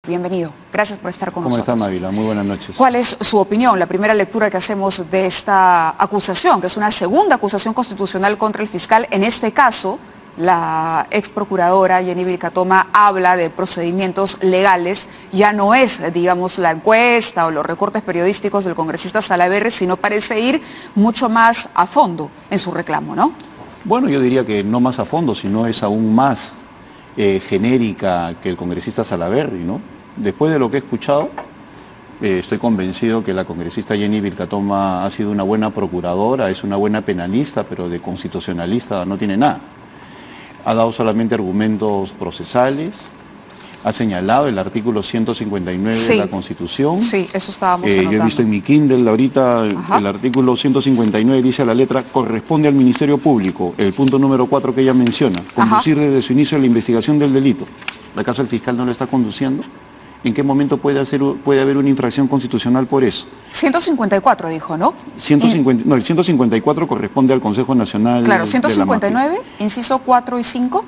bienvenido. Gracias por estar con nosotros. ¿Cómo está, Mávila? Muy buenas noches. ¿Cuál es su opinión? La primera lectura que hacemos de esta acusación, que es una segunda acusación constitucional contra el fiscal. En este caso, la ex procuradora Jenny Vilcatoma habla de procedimientos legales. Ya no es, digamos, la encuesta o los recortes periodísticos del congresista Salaverry, sino parece ir mucho más a fondo en su reclamo, ¿no? Bueno, yo diría que no más a fondo, sino es aún más genérica que el congresista Salaverry, ¿no? Después de lo que he escuchado, estoy convencido que la congresista Jenny Vilcatoma ha sido una buena procuradora, es una buena penalista, pero de constitucionalista no tiene nada. Ha dado solamente argumentos procesales, ha señalado el artículo 159 de la Constitución. Sí, eso estábamos anotando. Yo he visto en mi Kindle ahorita el artículo 159 dice a la letra, corresponde al Ministerio Público, el punto número 4 que ella menciona, conducir desde su inicio la investigación del delito. ¿Acaso el fiscal no lo está conduciendo? ¿En qué momento puede haber una infracción constitucional por eso? 154 dijo, ¿no? No, el 154 corresponde al Consejo Nacional. Claro, 159, inciso 4 y 5.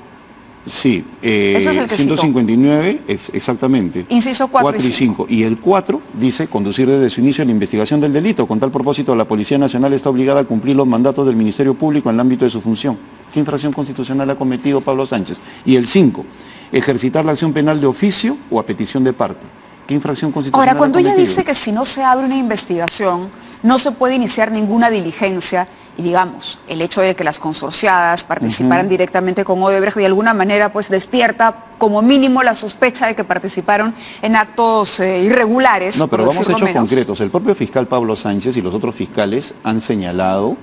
Sí, ese es el que 159, exactamente. Inciso 4 y 5. Y el 4 dice, conducir desde su inicio la investigación del delito. Con tal propósito, la Policía Nacional está obligada a cumplir los mandatos del Ministerio Público en el ámbito de su función. ¿Qué infracción constitucional ha cometido Pablo Sánchez? Y el 5, ejercitar la acción penal de oficio o a petición de parte. ¿Qué infracción constitucional Ahora, cuando ha cometido? ella dice que si no se abre una investigación, no se puede iniciar ninguna diligencia, y digamos, el hecho de que las consorciadas participaran directamente con Odebrecht de alguna manera pues despierta como mínimo la sospecha de que participaron en actos irregulares. No, pero vamos a hechos concretos. El propio fiscal Pablo Sánchez y los otros fiscales han señalado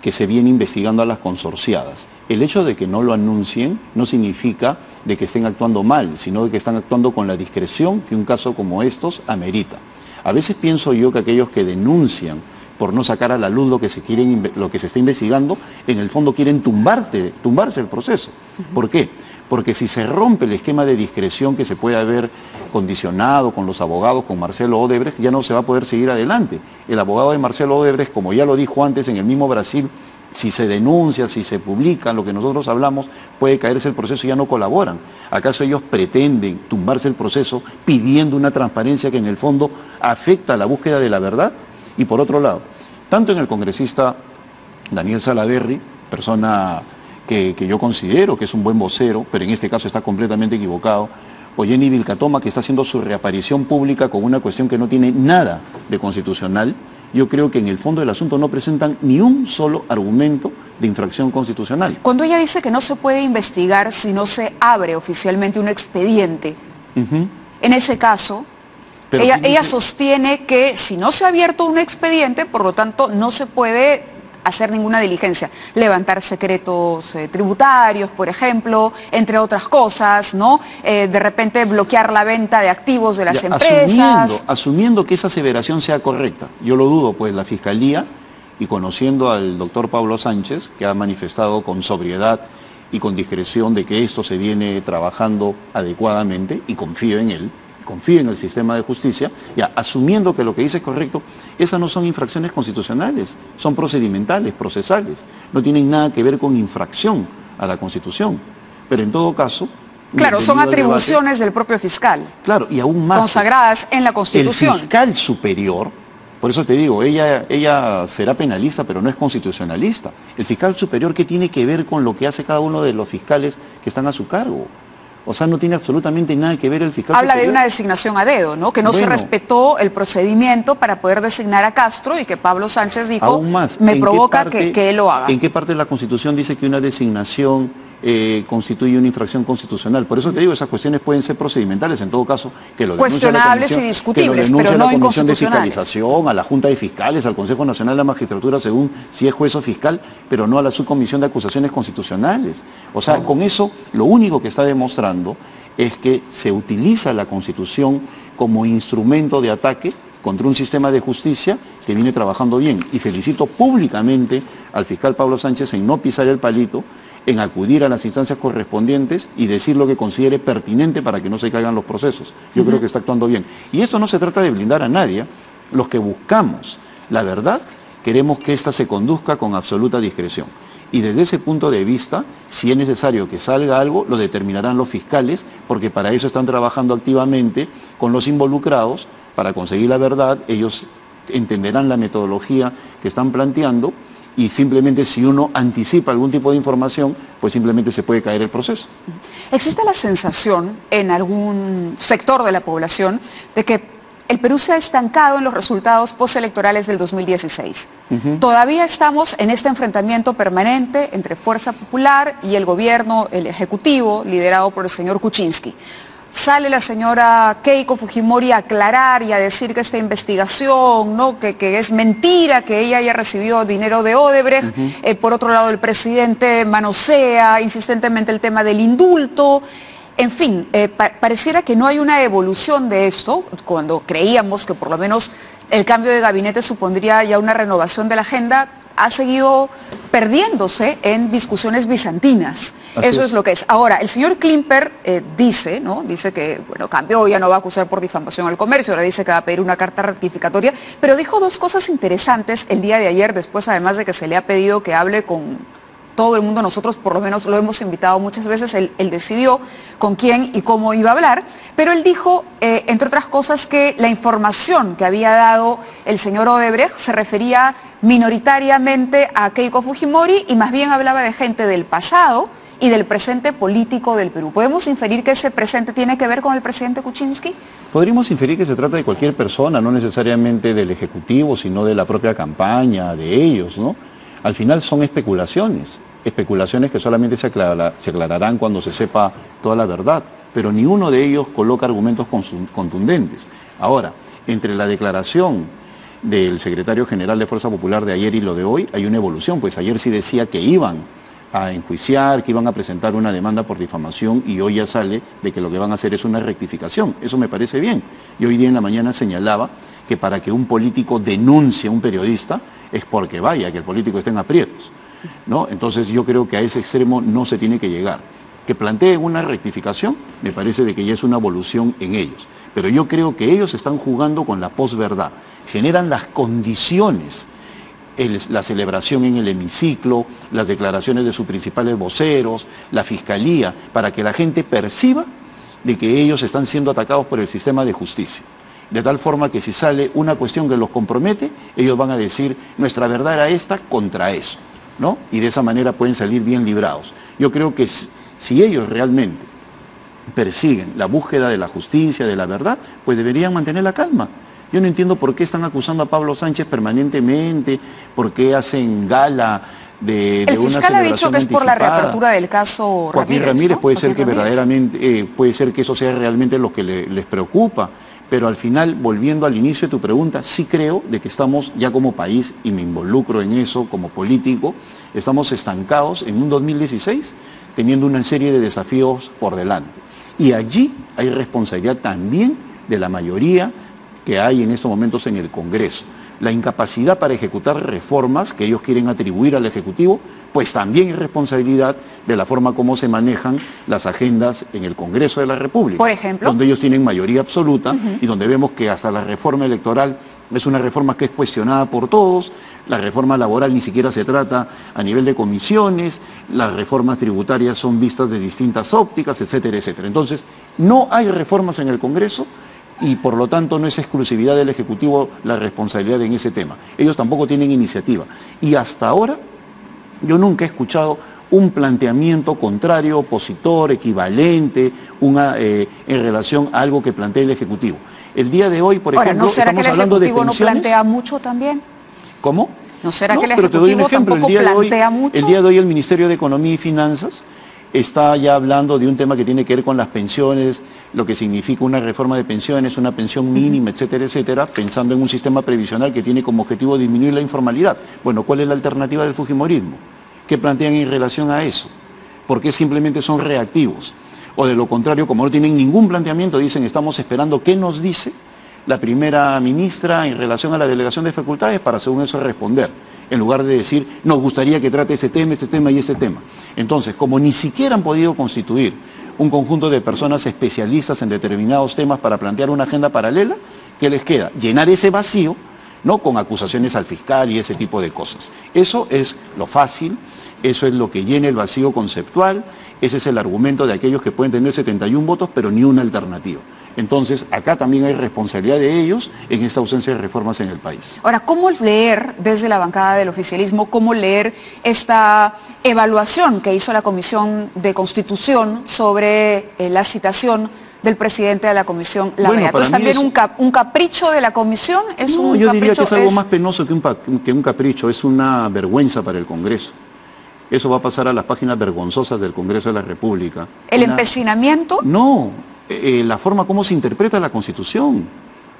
que se viene investigando a las consorciadas. El hecho de que no lo anuncien no significa de que estén actuando mal, sino de que están actuando con la discreción que un caso como estos amerita. A veces pienso yo que aquellos que denuncian por no sacar a la luz lo que se está investigando, en el fondo quieren tumbarse el proceso. ¿Por qué? Porque si se rompe el esquema de discreción que se puede haber condicionado con los abogados, con Marcelo Odebrecht, ya no se va a poder seguir adelante. El abogado de Marcelo Odebrecht, como ya lo dijo antes en el mismo Brasil, si se denuncia, si se publica lo que nosotros hablamos, puede caerse el proceso y ya no colaboran. ¿Acaso ellos pretenden tumbarse el proceso pidiendo una transparencia que en el fondo afecta a la búsqueda de la verdad? Y por otro lado, tanto en el congresista Daniel Salaverry, persona que yo considero que es un buen vocero, pero en este caso está completamente equivocado, o Jenny Vilcatoma, que está haciendo su reaparición pública con una cuestión que no tiene nada de constitucional, yo creo que en el fondo del asunto no presentan ni un solo argumento de infracción constitucional. Cuando ella dice que no se puede investigar si no se abre oficialmente un expediente, en ese caso, ella sostiene que si no se ha abierto un expediente, por lo tanto, no se puede hacer ninguna diligencia, levantar secretos tributarios, por ejemplo, entre otras cosas, ¿no? De repente bloquear la venta de activos de las empresas. Asumiendo que esa aseveración sea correcta, yo lo dudo, pues la Fiscalía, y conociendo al doctor Pablo Sánchez, que ha manifestado con sobriedad y con discreción de que esto se viene trabajando adecuadamente, y confío en él, confío en el sistema de justicia, ya asumiendo que lo que dice es correcto, esas no son infracciones constitucionales, son procedimentales, procesales, no tienen nada que ver con infracción a la Constitución. Pero en todo caso... Claro, son atribuciones del propio fiscal. Claro, y aún más... consagradas en la Constitución. El fiscal superior, por eso te digo, ella será penalista, pero no es constitucionalista. El fiscal superior, ¿qué tiene que ver con lo que hace cada uno de los fiscales que están a su cargo? O sea, no tiene absolutamente nada que ver el fiscal superior. Habla de una designación a dedo, ¿no? Que no se respetó el procedimiento para poder designar a Castro y que Pablo Sánchez dijo, aún más, me provoca que él lo haga. ¿En qué parte de la Constitución dice que una designación constituye una infracción constitucional? Por eso te digo, esas cuestiones pueden ser procedimentales, en todo caso, que lo cuestionables y discutibles, pero no inconstitucionales. A la Comisión de Fiscalización, a la Junta de Fiscales, al Consejo Nacional de la Magistratura, según si es juez o fiscal, pero no a la Subcomisión de Acusaciones Constitucionales. O sea, con eso, lo único que está demostrando es que se utiliza la Constitución como instrumento de ataque contra un sistema de justicia que viene trabajando bien. Y felicito públicamente al fiscal Pablo Sánchez en no pisar el palito, en acudir a las instancias correspondientes y decir lo que considere pertinente para que no se caigan los procesos. Yo creo que está actuando bien. Y esto no se trata de blindar a nadie. Los que buscamos la verdad, queremos que ésta se conduzca con absoluta discreción. Y desde ese punto de vista, si es necesario que salga algo, lo determinarán los fiscales, porque para eso están trabajando activamente con los involucrados, para conseguir la verdad. Ellos entenderán la metodología que están planteando, y simplemente si uno anticipa algún tipo de información, pues simplemente se puede caer el proceso. ¿Existe la sensación en algún sector de la población de que el Perú se ha estancado en los resultados postelectorales del 2016? Todavía estamos en este enfrentamiento permanente entre Fuerza Popular y el gobierno, el Ejecutivo, liderado por el señor Kuczynski. Sale la señora Keiko Fujimori a aclarar y a decir que esta investigación, ¿no?, que es mentira, que ella haya recibido dinero de Odebrecht. Por otro lado, el presidente manosea insistentemente el tema del indulto. En fin, pareciera que no hay una evolución de esto, cuando creíamos que por lo menos el cambio de gabinete supondría ya una renovación de la agenda. Ha seguido perdiéndose en discusiones bizantinas. Eso es lo que es. Ahora, el señor Klimper dice, ¿no?, dice que, bueno, cambió, ya no va a acusar por difamación al comercio, ahora dice que va a pedir una carta rectificatoria, pero dijo dos cosas interesantes el día de ayer, después además de que se le ha pedido que hable con todo el mundo. Nosotros por lo menos lo hemos invitado muchas veces, él decidió con quién y cómo iba a hablar, pero él dijo, entre otras cosas, que la información que había dado el señor Odebrecht se refería minoritariamente a Keiko Fujimori y más bien hablaba de gente del pasado y del presente político del Perú. ¿Podemos inferir que ese presente tiene que ver con el presidente Kuczynski? Podríamos inferir que se trata de cualquier persona, no necesariamente del Ejecutivo, sino de la propia campaña, de ellos, ¿no? Al final son especulaciones que solamente se aclararán cuando se sepa toda la verdad, pero ni uno de ellos coloca argumentos contundentes. Ahora, entre la declaración del secretario general de Fuerza Popular de ayer y lo de hoy, hay una evolución, pues ayer sí decía que iban a enjuiciar, que iban a presentar una demanda por difamación, y hoy ya sale de que lo que van a hacer es una rectificación. Eso me parece bien. Y hoy día en la mañana señalaba que para que un político denuncie a un periodista es porque vaya, que el político esté en aprietos, ¿no? Entonces yo creo que a ese extremo no se tiene que llegar. Que planteen una rectificación, me parece de que ya es una evolución en ellos. Pero yo creo que ellos están jugando con la posverdad. Generan las condiciones, la celebración en el hemiciclo, las declaraciones de sus principales voceros, la fiscalía, para que la gente perciba de que ellos están siendo atacados por el sistema de justicia. De tal forma que si sale una cuestión que los compromete, ellos van a decir, nuestra verdad era esta contra eso, ¿no? Y de esa manera pueden salir bien librados. Yo creo que si ellos realmente persiguen la búsqueda de la justicia, de la verdad, pues deberían mantener la calma. Yo no entiendo por qué están acusando a Pablo Sánchez permanentemente, por qué hacen gala de una celebración anticipada. El fiscal ha dicho que es por la reapertura del caso Joaquín Ramírez. Puede ser que verdaderamente, puede ser que eso sea realmente lo que les preocupa. Pero al final, volviendo al inicio de tu pregunta, sí creo de que estamos ya como país, y me involucro en eso como político, estamos estancados en un 2016, teniendo una serie de desafíos por delante. Y allí hay responsabilidad también de la mayoría que hay en estos momentos en el Congreso. La incapacidad para ejecutar reformas que ellos quieren atribuir al Ejecutivo, pues también es responsabilidad de la forma como se manejan las agendas en el Congreso de la República. Por ejemplo, donde ellos tienen mayoría absoluta y donde vemos que hasta la reforma electoral es una reforma que es cuestionada por todos, la reforma laboral ni siquiera se trata a nivel de comisiones, las reformas tributarias son vistas de distintas ópticas, etcétera, etcétera. Entonces, no hay reformas en el Congreso, y por lo tanto no es exclusividad del Ejecutivo la responsabilidad en ese tema. Ellos tampoco tienen iniciativa. Y hasta ahora yo nunca he escuchado un planteamiento contrario, opositor, equivalente, en relación a algo que plantea el Ejecutivo. El día de hoy, por ejemplo, ¿no será estamos que el hablando de Ejecutivo pensiones? ¿No plantea mucho también? ¿Cómo? ¿No será que el pero te doy un Ejecutivo ejemplo. tampoco plantea mucho? El día de hoy el Ministerio de Economía y Finanzas está ya hablando de un tema que tiene que ver con las pensiones, lo que significa una reforma de pensiones, una pensión mínima, etcétera, etcétera, pensando en un sistema previsional que tiene como objetivo disminuir la informalidad. Bueno, ¿cuál es la alternativa del fujimorismo? ¿Qué plantean en relación a eso? ¿Por qué simplemente son reactivos? O de lo contrario, como no tienen ningún planteamiento, dicen, estamos esperando qué nos dice la primera ministra en relación a la delegación de facultades para según eso responder, en lugar de decir, nos gustaría que trate este tema y este tema. Entonces, como ni siquiera han podido constituir un conjunto de personas especialistas en determinados temas para plantear una agenda paralela, ¿qué les queda? Llenar ese vacío, ¿no?, con acusaciones al fiscal y ese tipo de cosas. Eso es lo fácil, Eso es lo que llena el vacío conceptual, ese es el argumento de aquellos que pueden tener 71 votos, pero ni una alternativa. Entonces, acá también hay responsabilidad de ellos en esta ausencia de reformas en el país. Ahora, ¿cómo leer desde la bancada del oficialismo, cómo leer esta evaluación que hizo la Comisión de Constitución sobre la citación del presidente de la Comisión Lavallato? ¿Es también un capricho de la Comisión? No, yo diría que es algo más penoso que un capricho, es una vergüenza para el Congreso. Eso va a pasar a las páginas vergonzosas del Congreso de la República. ¿El empecinamiento? No, la forma como se interpreta la Constitución.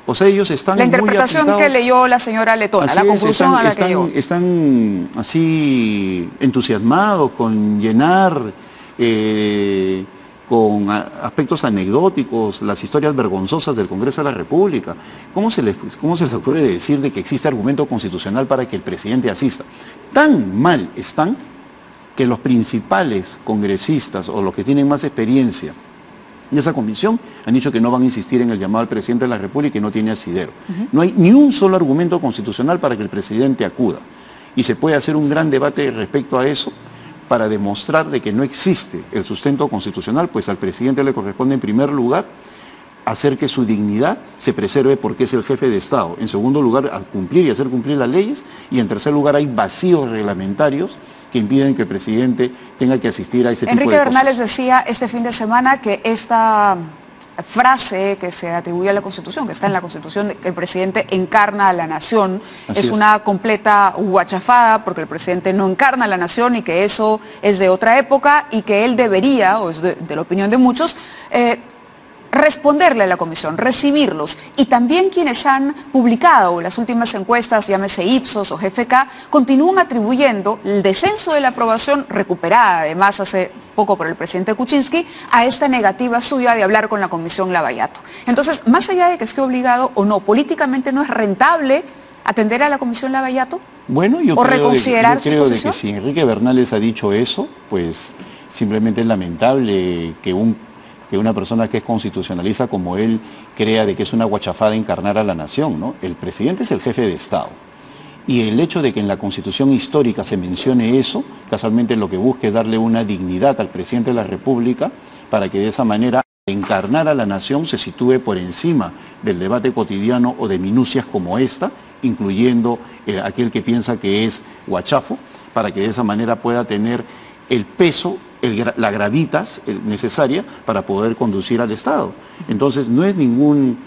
O sea, ellos están la interpretación muy que leyó la señora Letona, la conclusión a la que llegó. Están así entusiasmados con llenar con aspectos anecdóticos las historias vergonzosas del Congreso de la República. ¿Cómo se les ocurre decir de que existe argumento constitucional para que el presidente asista? Tan mal están que los principales congresistas o los que tienen más experiencia en esa comisión han dicho que no van a insistir en el llamado al presidente de la República y no tiene asidero. No hay ni un solo argumento constitucional para que el presidente acuda. Y se puede hacer un gran debate respecto a eso para demostrar de que no existe el sustento constitucional, pues al presidente le corresponde en primer lugar hacer que su dignidad se preserve porque es el jefe de Estado. En segundo lugar, a cumplir y hacer cumplir las leyes. Y en tercer lugar, hay vacíos reglamentarios que impiden que el presidente tenga que asistir a ese tipo de cosas. Enrique Bernales decía este fin de semana que esta frase que se atribuye a la Constitución, que está en la Constitución, que el presidente encarna a la nación, es una completa guachafada, porque el presidente no encarna a la nación y que eso es de otra época y que él debería, o es de la opinión de muchos, responderle a la comisión, recibirlos. Y también quienes han publicado las últimas encuestas, llámese Ipsos o GFK, continúan atribuyendo el descenso de la aprobación, recuperada además hace poco por el presidente Kuczynski, a esta negativa suya de hablar con la comisión Lavallato. Entonces, más allá de que esté obligado o no, políticamente no es rentable atender a la comisión Lavallato. Bueno, yo creo de que si Enrique Bernales ha dicho eso, pues simplemente es lamentable que una persona que es constitucionalista como él crea de que es una guachafada encarnar a la nación, ¿no? El presidente es el jefe de Estado. Y el hecho de que en la Constitución histórica se mencione eso, casualmente lo que busca es darle una dignidad al presidente de la República para que de esa manera encarnar a la nación se sitúe por encima del debate cotidiano o de minucias como esta, incluyendo aquel que piensa que es guachafo, para que de esa manera pueda tener el peso, la gravitas necesaria para poder conducir al Estado. Entonces no es ningún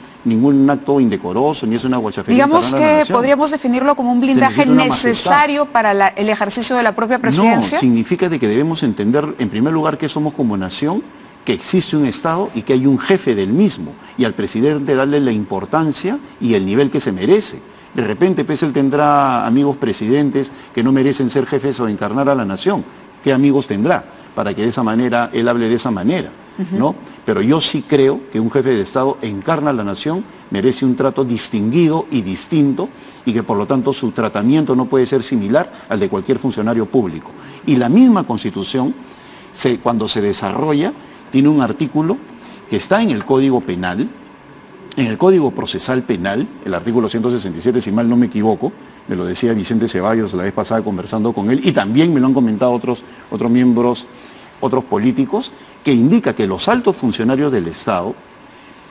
acto indecoroso, ni es una guachafería. Digamos que podríamos definirlo como un blindaje necesario para el ejercicio de la propia presidencia. No, significa de que debemos entender en primer lugar que somos como nación, que existe un Estado y que hay un jefe del mismo, y al presidente darle la importancia y el nivel que se merece. De repente, pues él tendrá amigos presidentes que no merecen ser jefes o encarnar a la nación. ¿Qué amigos tendrá para que de esa manera él hable de esa manera? ¿No? Pero yo sí creo que un jefe de Estado encarna a la nación, merece un trato distinguido y distinto y que por lo tanto su tratamiento no puede ser similar al de cualquier funcionario público. Y la misma Constitución, cuando se desarrolla, tiene un artículo que está en el Código Penal, en el Código Procesal Penal, el artículo 167, si mal no me equivoco, me lo decía Vicente Ceballos la vez pasada conversando con él, y también me lo han comentado otros miembros, otros políticos, que indica que los altos funcionarios del Estado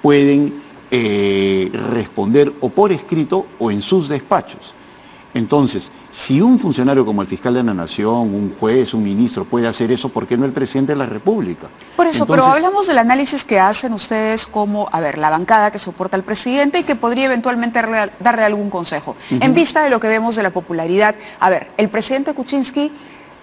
pueden responder o por escrito o en sus despachos. Entonces, si un funcionario como el fiscal de la Nación, un juez, un ministro puede hacer eso, ¿por qué no el presidente de la República? Por eso, entonces, pero hablamos del análisis que hacen ustedes como, la bancada que soporta al presidente y que podría eventualmente darle algún consejo. En vista de lo que vemos de la popularidad, el presidente Kuczynski,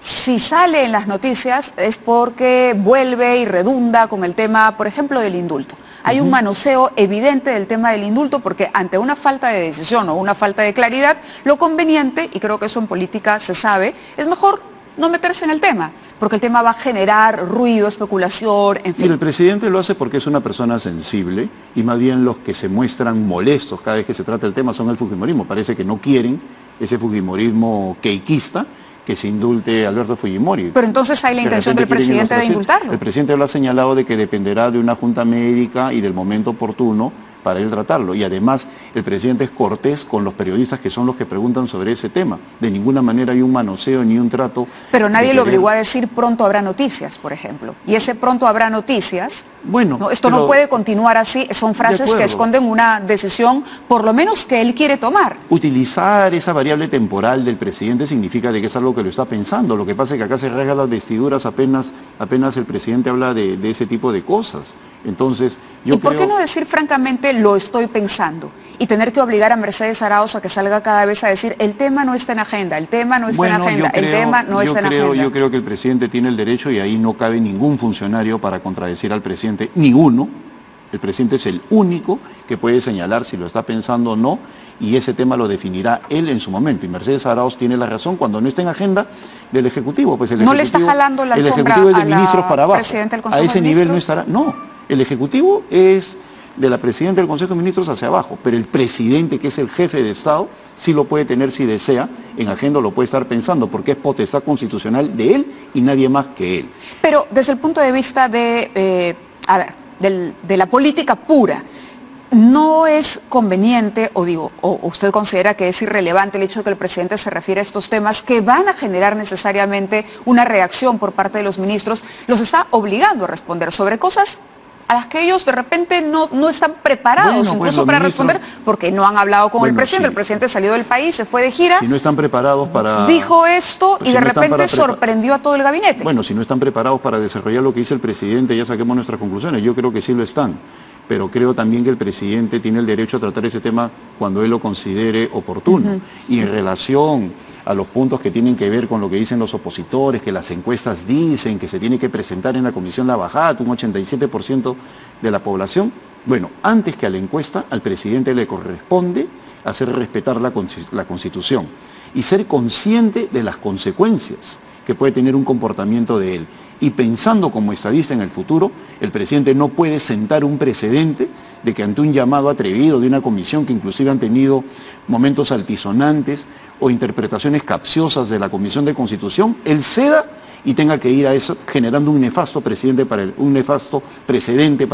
si sale en las noticias es porque vuelve y redunda con el tema, por ejemplo, del indulto. Hay un manoseo evidente del tema del indulto porque ante una falta de decisión o una falta de claridad, lo conveniente, y creo que eso en política se sabe, es mejor no meterse en el tema, porque el tema va a generar ruido, especulación, en fin. Y el presidente lo hace porque es una persona sensible y más bien los que se muestran molestos cada vez que se trata el tema son el fujimorismo. Parece que no quieren ese fujimorismo queiquista que se indulte a Alberto Fujimori. Pero entonces hay la intención del presidente de indultarlo. El presidente lo ha señalado de que dependerá de una junta médica y del momento oportuno para él tratarlo. Y además el presidente es cortés con los periodistas que son los que preguntan sobre ese tema. De ninguna manera hay un manoseo ni un trato. Pero nadie lo obligó a decir pronto habrá noticias, por ejemplo. Y ese pronto habrá noticias, bueno, ¿no? Esto no puede continuar así, son frases que esconden una decisión, por lo menos que él quiere tomar. Utilizar esa variable temporal del presidente significa de que es algo que lo está pensando. Lo que pasa es que acá se rasgan las vestiduras apenas el presidente habla de ese tipo de cosas. Entonces, ¿Y por qué no decir francamente lo estoy pensando? Y tener que obligar a Mercedes Arauz a que salga cada vez a decir el tema no está en agenda, el tema no está en agenda, el tema no está en agenda. Yo creo que el presidente tiene el derecho y ahí no cabe ningún funcionario para contradecir al presidente, ni uno. El presidente es el único que puede señalar si lo está pensando o no, y ese tema lo definirá él en su momento. Y Mercedes Arauz tiene la razón cuando no está en agenda del Ejecutivo. Pues no le está jalando la alfombra el Ejecutivo es de ministros para abajo. Presidente del Consejo a ese de nivel Ministros. no estará. No, el Ejecutivo es de la Presidenta del Consejo de Ministros hacia abajo, pero el presidente, que es el jefe de Estado, sí lo puede tener si desea, en agenda lo puede estar pensando, porque es potestad constitucional de él y nadie más que él. Pero desde el punto de vista de la política pura, ¿no es conveniente, o usted considera que es irrelevante el hecho de que el presidente se refiere a estos temas que van a generar necesariamente una reacción por parte de los ministros? Los está obligando a responder sobre cosas a las que ellos de repente no están preparados incluso para responder, porque no han hablado con el presidente. Sí. El presidente salió del país, se fue de gira. Si no están preparados para... Dijo esto y de repente sorprendió a todo el gabinete. Bueno, si no están preparados para desarrollar lo que dice el presidente, ya saquemos nuestras conclusiones. Yo creo que sí lo están. Pero creo también que el presidente tiene el derecho a tratar ese tema cuando él lo considere oportuno. Y en relación a los puntos que tienen que ver con lo que dicen los opositores, que las encuestas dicen que se tiene que presentar en la Comisión La Bajada un 87% de la población, bueno, antes que a la encuesta, al presidente le corresponde hacer respetar la Constitución y ser consciente de las consecuencias que puede tener un comportamiento de él. Y pensando como estadista en el futuro, el presidente no puede sentar un precedente de que ante un llamado atrevido de una comisión que inclusive han tenido momentos altisonantes o interpretaciones capciosas de la Comisión de Constitución, él ceda y tenga que ir a eso generando un nefasto precedente para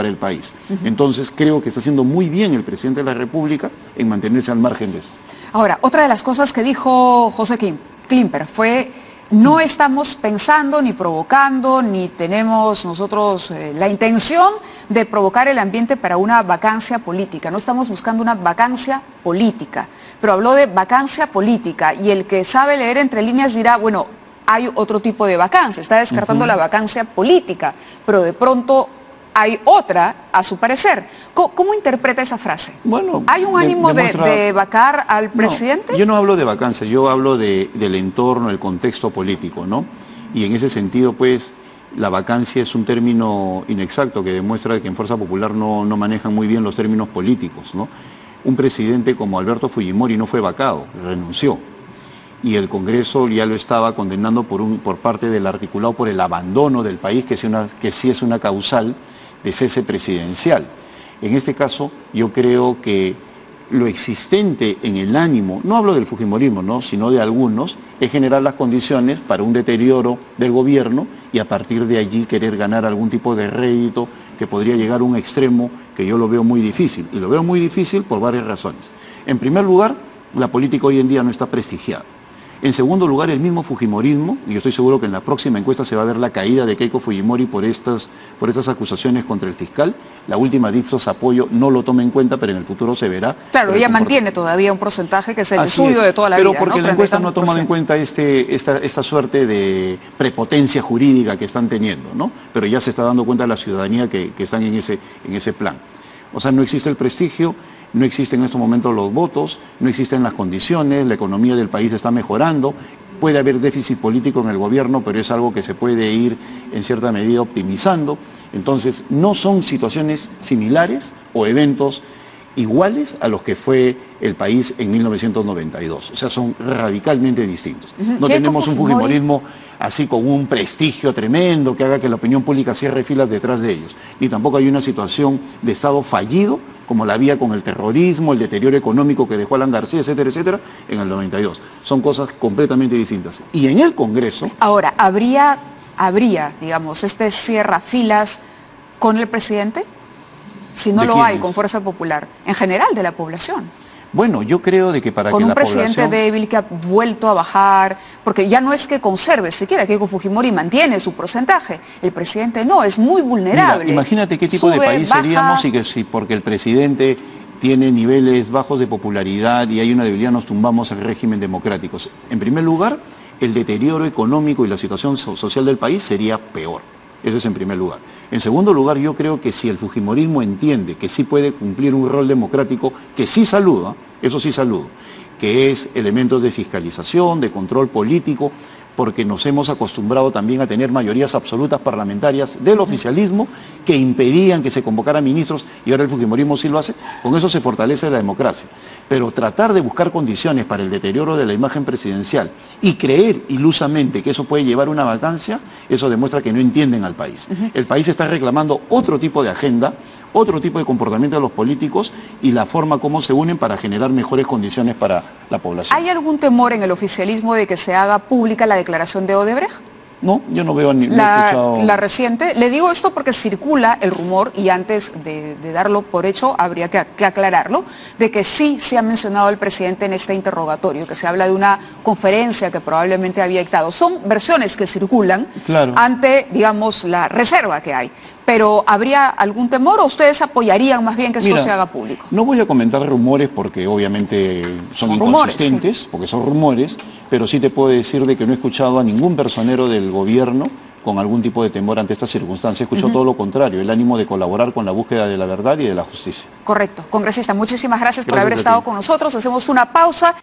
el país. Entonces creo que está haciendo muy bien el presidente de la República en mantenerse al margen de eso. Ahora, otra de las cosas que dijo José Klimper fue: no estamos pensando ni provocando, ni tenemos nosotros la intención de provocar el ambiente para una vacancia política. No estamos buscando una vacancia política, pero habló de vacancia política y el que sabe leer entre líneas dirá, bueno, hay otro tipo de vacancia, está descartando la vacancia política, pero de pronto hay otra, a su parecer. ¿Cómo interpreta esa frase? Bueno, ¿hay un ánimo de vacar al presidente? No, yo no hablo de vacancia, yo hablo del entorno, el contexto político, ¿no? Y en ese sentido, pues, la vacancia es un término inexacto que demuestra que en Fuerza Popular no manejan muy bien los términos políticos, ¿no? Un presidente como Alberto Fujimori no fue vacado, renunció. Y el Congreso ya lo estaba condenando por parte del articulado por el abandono del país, que sí es una causal de cese presidencial. En este caso, yo creo que lo existente en el ánimo, no hablo del fujimorismo, ¿no?, sino de algunos, es generar las condiciones para un deterioro del gobierno y a partir de allí querer ganar algún tipo de rédito que podría llegar a un extremo que yo lo veo muy difícil. Y lo veo muy difícil por varias razones. En primer lugar, la política hoy en día no está prestigiada. En segundo lugar, el mismo fujimorismo, y yo estoy seguro que en la próxima encuesta se va a ver la caída de Keiko Fujimori por estas acusaciones contra el fiscal. La última Ipsos Apoyo no lo toma en cuenta, pero en el futuro se verá. Claro, ella mantiene todavía un porcentaje que es el suyo de toda la vida. Pero porque la encuesta no ha tomado en cuenta esta suerte de prepotencia jurídica que están teniendo, ¿no? Pero ya se está dando cuenta de la ciudadanía que están en ese plan. O sea, no existe el prestigio. No existen en estos momentos los votos, no existen las condiciones, la economía del país está mejorando, puede haber déficit político en el gobierno, pero es algo que se puede ir en cierta medida optimizando. Entonces, no son situaciones similares o eventos iguales a los que fue el país en 1992. O sea, son radicalmente distintos. No tenemos un fujimorismo así con un prestigio tremendo que haga que la opinión pública cierre filas detrás de ellos. Ni tampoco hay una situación de Estado fallido como la había con el terrorismo, el deterioro económico que dejó Alan García, etcétera, etcétera, en el 92. Son cosas completamente distintas. Y en el Congreso... Ahora, ¿habría, digamos, cierra filas con el presidente? si no lo hay con fuerza popular, en general de la población? Bueno, yo creo de que para que la población... Con un presidente débil que ha vuelto a bajar, porque ya no es que conserve siquiera, Keiko Fujimori mantiene su porcentaje, el presidente no, es muy vulnerable. Mira, imagínate qué tipo de país seríamos y que si porque el presidente tiene niveles bajos de popularidad y hay una debilidad nos tumbamos al régimen democrático. En primer lugar, el deterioro económico y la situación social del país sería peor. Eso es en primer lugar. En segundo lugar, yo creo que si el fujimorismo entiende que sí puede cumplir un rol democrático, que sí saluda, eso sí saludo, que es elementos de fiscalización, de control político, porque nos hemos acostumbrado también a tener mayorías absolutas parlamentarias del oficialismo que impedían que se convocaran ministros y ahora el fujimorismo sí lo hace, con eso se fortalece la democracia. Pero tratar de buscar condiciones para el deterioro de la imagen presidencial y creer ilusamente que eso puede llevar a una vacancia, eso demuestra que no entienden al país. El país está reclamando otro tipo de agenda, otro tipo de comportamiento de los políticos y la forma como se unen para generar mejores condiciones para la población. ¿Hay algún temor en el oficialismo de que se haga pública la declaración de Odebrecht? No, yo no veo ni la reciente. Le digo esto porque circula el rumor, y antes de darlo por hecho habría que aclararlo, de que sí se ha mencionado al presidente en este interrogatorio, que se habla de una conferencia que probablemente había dictado. Son versiones que circulan ante, digamos, la reserva que hay. Pero ¿habría algún temor o ustedes apoyarían más bien que esto se haga público? No voy a comentar rumores porque obviamente son inconsistentes, sí, porque son rumores, pero sí te puedo decir de que no he escuchado a ningún personero del gobierno con algún tipo de temor ante esta circunstancia. He escuchado todo lo contrario, el ánimo de colaborar con la búsqueda de la verdad y de la justicia. Correcto. Congresista, muchísimas gracias por haber estado con nosotros. Hacemos una pausa.